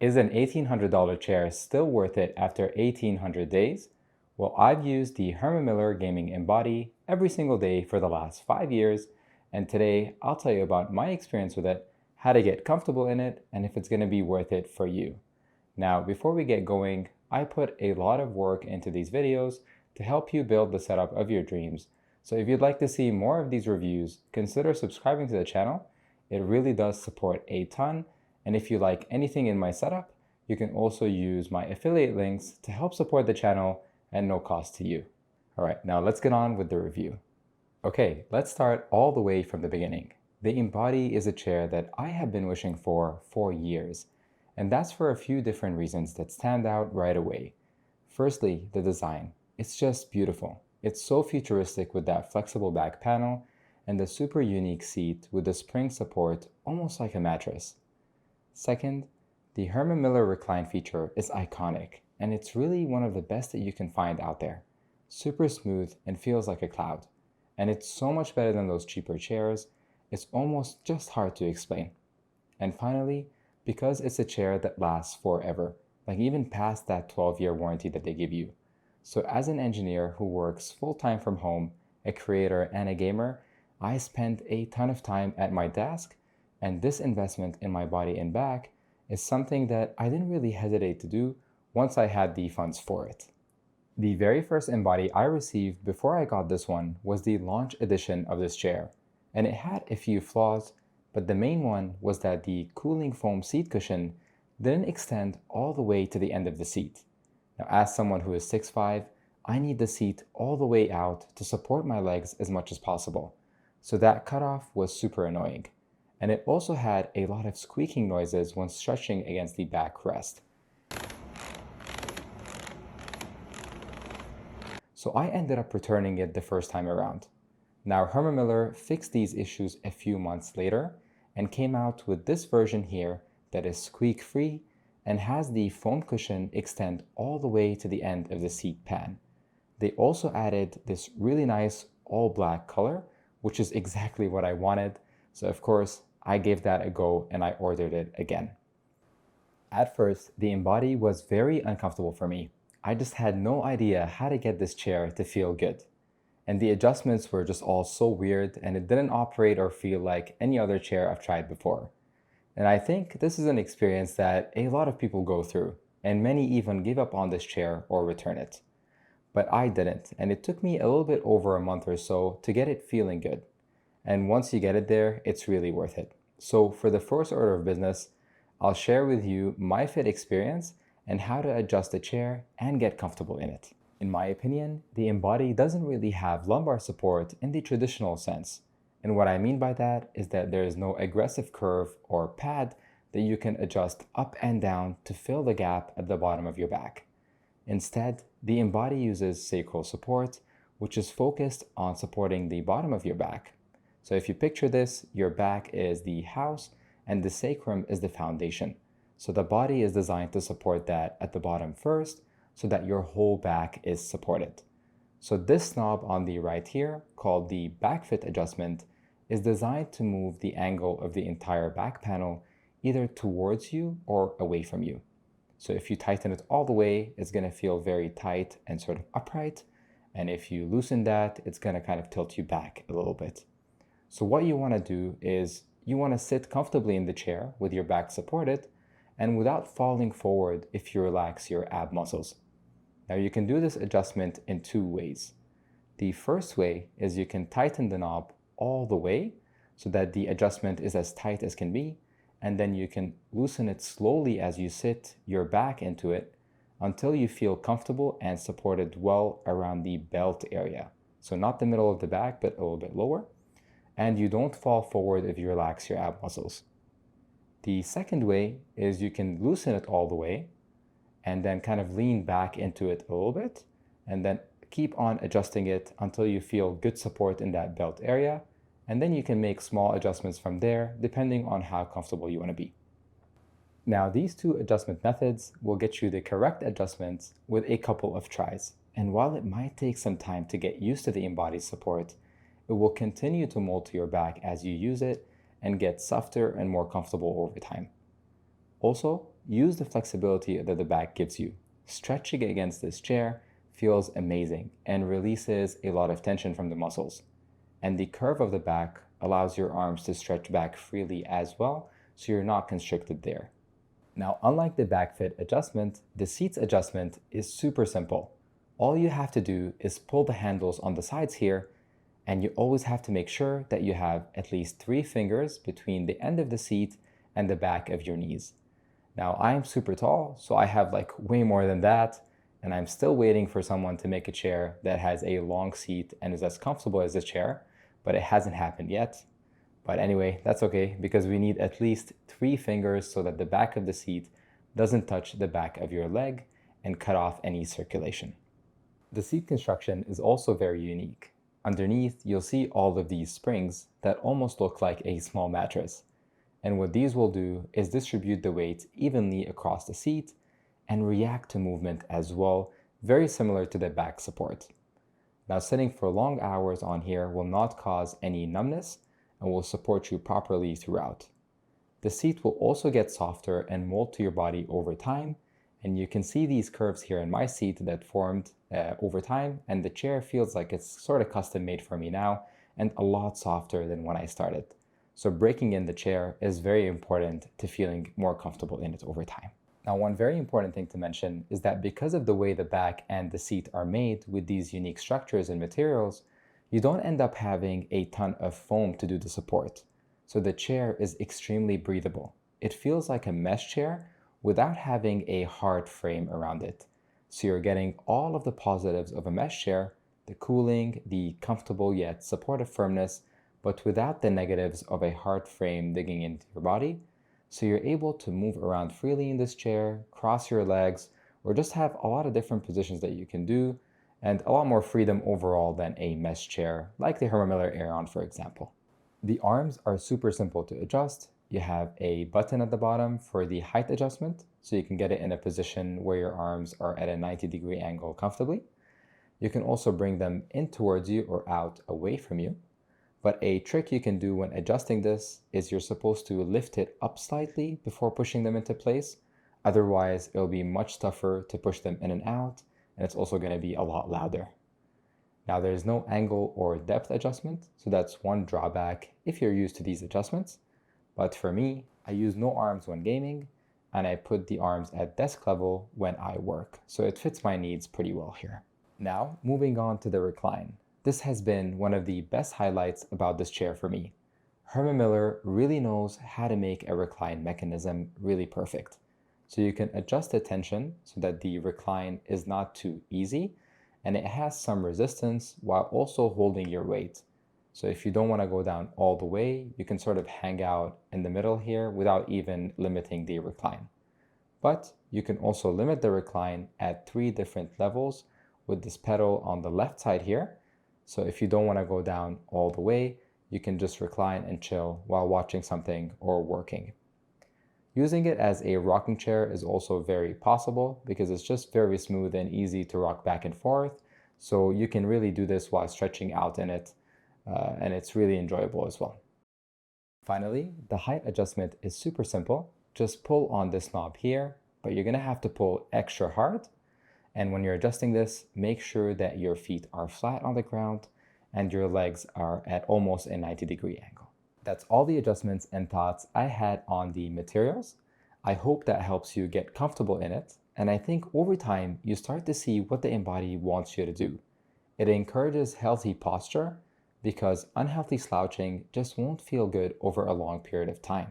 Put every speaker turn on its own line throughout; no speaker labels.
Is an $1,800 chair still worth it after 1,800 days? Well, I've used the Herman gaming Embody every single day for the last 5 years, and today I'll tell you about my experience with it, how to get comfortable in it, and if it's going to be worth it for you. Now, before we get going, I put a lot of work into these videos to help you build the setup of your dreams. So if you'd like to see more of these reviews, consider subscribing to the channel. It really does support a ton. And if you like anything in my setup, you can also use my affiliate links to help support the channel at no cost to you. All right, now let's get on with the review. Okay, let's start all the way from the beginning. The Embody is a chair that I have been wishing for years. And that's for a few different reasons that stand out right away. Firstly, the design. It's just beautiful. It's so futuristic with that flexible back panel and the super unique seat with the spring support almost like a mattress. Second, the Herman Recline feature is iconic, and it's really one of the best that you can find out there. Super smooth and feels like a cloud. And it's so much better than those cheaper chairs, it's almost just hard to explain. And finally, because it's a chair that lasts forever, like even past that 12-year warranty that they give you. So as an engineer who works full-time from home, a creator and a gamer, I spend a ton of time at my desk, and this investment in my body and back is something that I didn't really hesitate to do once I had the funds for it. The very first Embody I received before I got this one was the launch edition of this chair, and it had a few flaws, but the main one was that the cooling foam seat cushion didn't extend all the way to the end of the seat. Now, as someone who is 6'5", I need the seat all the way out to support my legs as much as possible. So that cutoff was super annoying. And it also had a lot of squeaking noises when stretching against the backrest. So I ended up returning it the first time around. Now, Herman Miller fixed these issues a few months later and came out with this version here that is squeak-free and has the foam cushion extend all the way to the end of the seat pan. They also added this really nice all-black color, which is exactly what I wanted. So of course, I gave that a go and I ordered it again. At first, the Embody was very uncomfortable for me. I just had no idea how to get this chair to feel good. And the adjustments were just all so weird, and it didn't operate or feel like any other chair I've tried before. And I think this is an experience that a lot of people go through, and many even give up on this chair or return it. But I didn't, and it took me a little bit over a month or so to get it feeling good. And once you get it there, it's really worth it. So for the first order of business, I'll share with you my fit experience and how to adjust the chair and get comfortable in it. In my opinion, the Embody doesn't really have lumbar support in the traditional sense. And what I mean by that is that there is no aggressive curve or pad that you can adjust up and down to fill the gap at the bottom of your back. Instead, the Embody uses sacral support, which is focused on supporting the bottom of your back. So if you picture this, your back is the house and the sacrum is the foundation. So the body is designed to support that at the bottom first so that your whole back is supported. So this knob on the right here, called the back fit adjustment, is designed to move the angle of the entire back panel either towards you or away from you. So if you tighten it all the way, it's going to feel very tight and sort of upright. And if you loosen that, it's going to kind of tilt you back a little bit. So what you want to do is you want to sit comfortably in the chair with your back supported and without falling forward if you relax your ab muscles. Now you can do this adjustment in two ways. The first way is you can tighten the knob all the way so that the adjustment is as tight as can be, and then you can loosen it slowly as you sit your back into it until you feel comfortable and supported well around the belt area. So not the middle of the back, but a little bit lower. And you don't fall forward if you relax your ab muscles. The second way is you can loosen it all the way and then kind of lean back into it a little bit and then keep on adjusting it until you feel good support in that belt area. And then you can make small adjustments from there depending on how comfortable you want to be. Now, these two adjustment methods will get you the correct adjustments with a couple of tries. And while it might take some time to get used to the embodied support, it will continue to mold to your back as you use it and get softer and more comfortable over time. Also, use the flexibility that the back gives you. Stretching against this chair feels amazing and releases a lot of tension from the muscles. And the curve of the back allows your arms to stretch back freely as well, so you're not constricted there. Now, unlike the back fit adjustment, the seat's adjustment is super simple. All you have to do is pull the handles on the sides here, and you always have to make sure that you have at least 3 fingers between the end of the seat and the back of your knees. Now, I am super tall, so I have like way more than that, and I'm still waiting for someone to make a chair that has a long seat and is as comfortable as this chair, but it hasn't happened yet. But anyway, that's okay, because we need at least 3 fingers so that the back of the seat doesn't touch the back of your leg and cut off any circulation. The seat construction is also very unique. Underneath, you'll see all of these springs that almost look like a small mattress. And what these will do is distribute the weight evenly across the seat and react to movement as well, very similar to the back support. Now, sitting for long hours on here will not cause any numbness and will support you properly throughout. The seat will also get softer and mold to your body over time, and you can see these curves here in my seat that formed over time, and the chair feels like it's sort of custom made for me now and a lot softer than when I started. So breaking in the chair is very important to feeling more comfortable in it over time. Now, one very important thing to mention is that because of the way the back and the seat are made with these unique structures and materials, you don't end up having a ton of foam to do the support. So the chair is extremely breathable. It feels like a mesh chair without having a hard frame around it. So you're getting all of the positives of a mesh chair, the cooling, the comfortable yet supportive firmness, but without the negatives of a hard frame digging into your body. So you're able to move around freely in this chair, cross your legs, or just have a lot of different positions that you can do, and a lot more freedom overall than a mesh chair, like the Herman Miller Aeron, for example. The arms are super simple to adjust. You have a button at the bottom for the height adjustment, so you can get it in a position where your arms are at a 90-degree angle comfortably. You can also bring them in towards you or out away from you. But a trick you can do when adjusting this is you're supposed to lift it up slightly before pushing them into place. Otherwise, it'll be much tougher to push them in and out, and it's also going to be a lot louder. Now, there's no angle or depth adjustment, so that's one drawback if you're used to these adjustments. But for me, I use no arms when gaming, and I put the arms at desk level when I work, so it fits my needs pretty well here. Now, moving on to the recline. This has been one of the best highlights about this chair for me. Herman Miller really knows how to make a recline mechanism really perfect. So you can adjust the tension so that the recline is not too easy, and it has some resistance while also holding your weight. So if you don't want to go down all the way, you can sort of hang out in the middle here without even limiting the recline. But you can also limit the recline at 3 different levels with this pedal on the left side here. So if you don't want to go down all the way, you can just recline and chill while watching something or working. Using it as a rocking chair is also very possible because it's just very smooth and easy to rock back and forth. So you can really do this while stretching out in it, and it's really enjoyable as well. Finally, the height adjustment is super simple. Just pull on this knob here, but you're going to have to pull extra hard. And when you're adjusting this, make sure that your feet are flat on the ground and your legs are at almost a 90-degree angle. That's all the adjustments and thoughts I had on the materials. I hope that helps you get comfortable in it. And I think over time, you start to see what the Embody wants you to do. It encourages healthy posture because unhealthy slouching just won't feel good over a long period of time.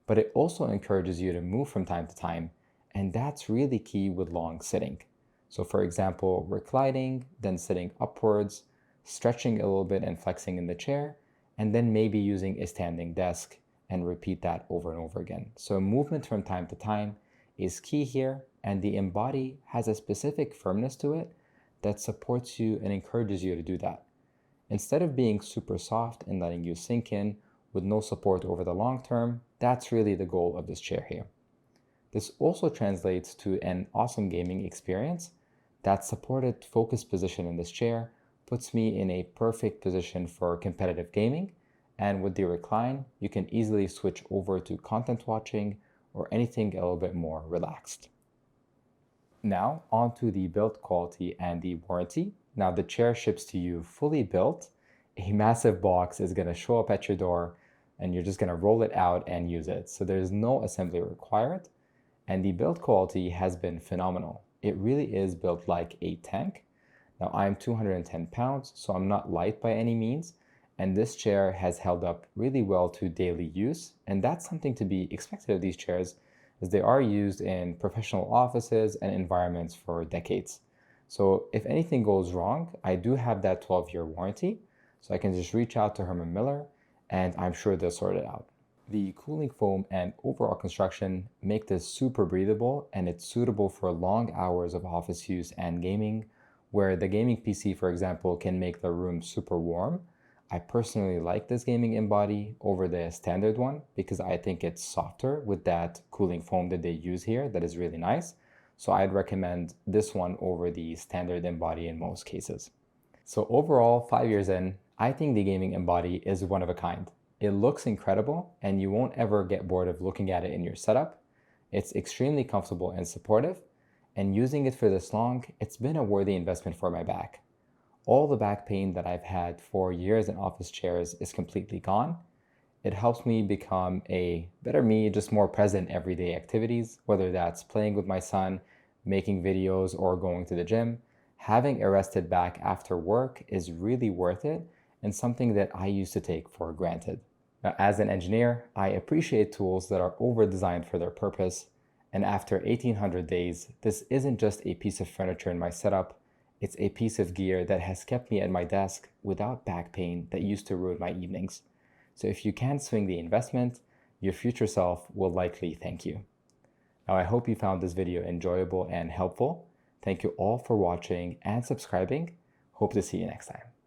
But it also encourages you to move from time to time, and that's really key with long sitting. So for example, reclining, then sitting upwards, stretching a little bit and flexing in the chair, and then maybe using a standing desk and repeat that over and over again. So movement from time to time is key here, and the Embody has a specific firmness to it that supports you and encourages you to do that. Instead of being super soft and letting you sink in with no support over the long term, that's really the goal of this chair here. This also translates to an awesome gaming experience. That supported focused position in this chair puts me in a perfect position for competitive gaming, and with the recline, you can easily switch over to content watching or anything a little bit more relaxed. Now, on to the build quality and the warranty. Now, the chair ships to you fully built. A massive box is going to show up at your door, and you're just going to roll it out and use it. So there's no assembly required, and the build quality has been phenomenal. It really is built like a tank. Now, I'm 210 pounds, so I'm not light by any means, and this chair has held up really well to daily use, and that's something to be expected of these chairs, as they are used in professional offices and environments for decades. So if anything goes wrong, I do have that 12-year warranty, so I can just reach out to Herman Miller, and I'm sure they'll sort it out. The cooling foam and overall construction make this super breathable, and it's suitable for long hours of office use and gaming, where the gaming PC, for example, can make the room super warm. I personally like this gaming Embody over the standard one because I think it's softer with that cooling foam that they use here that is really nice. So I'd recommend this one over the standard Embody in most cases. So overall, 5 years in, I think the gaming Embody is one of a kind. It looks incredible and you won't ever get bored of looking at it in your setup. It's extremely comfortable and supportive, and using it for this long, it's been a worthy investment for my back. All the back pain that I've had for years in office chairs is completely gone. It helps me become a better me, just more present in everyday activities, whether that's playing with my son, making videos, or going to the gym. Having a rested back after work is really worth it and something that I used to take for granted. Now, as an engineer, I appreciate tools that are over-designed for their purpose, and after 1800 days, this isn't just a piece of furniture in my setup, it's a piece of gear that has kept me at my desk without back pain that used to ruin my evenings. So if you can swing the investment, your future self will likely thank you. Now, I hope you found this video enjoyable and helpful. Thank you all for watching and subscribing. Hope to see you next time.